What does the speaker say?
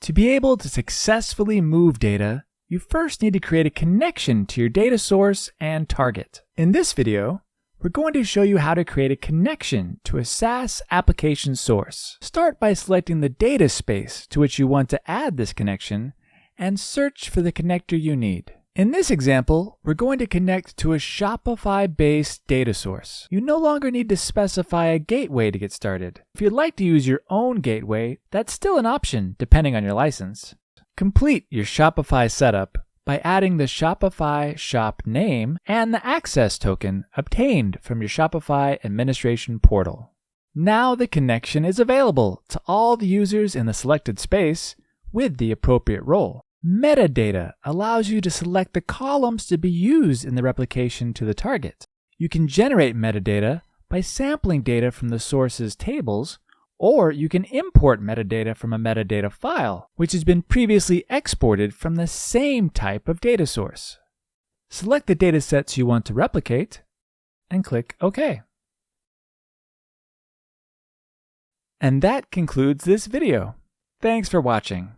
To be able to successfully move data, you first need to create a connection to your data source and target. In this video, we're going to show you how to create a connection to a SaaS application source. Start by selecting the data space to which you want to add this connection and search for the connector you need. In this example, we're going to connect to a Shopify-based data source. You no longer need to specify a gateway to get started. If you'd like to use your own gateway, that's still an option depending on your license. Complete your Shopify setup by adding the Shopify shop name and the access token obtained from your Shopify administration portal. Now the connection is available to all the users in the selected space with the appropriate role. Metadata allows you to select the columns to be used in the replication to the target. You can generate metadata by sampling data from the source's tables, or you can import metadata from a metadata file, which has been previously exported from the same type of data source. Select the data sets you want to replicate, and click OK. And that concludes this video. Thanks for watching.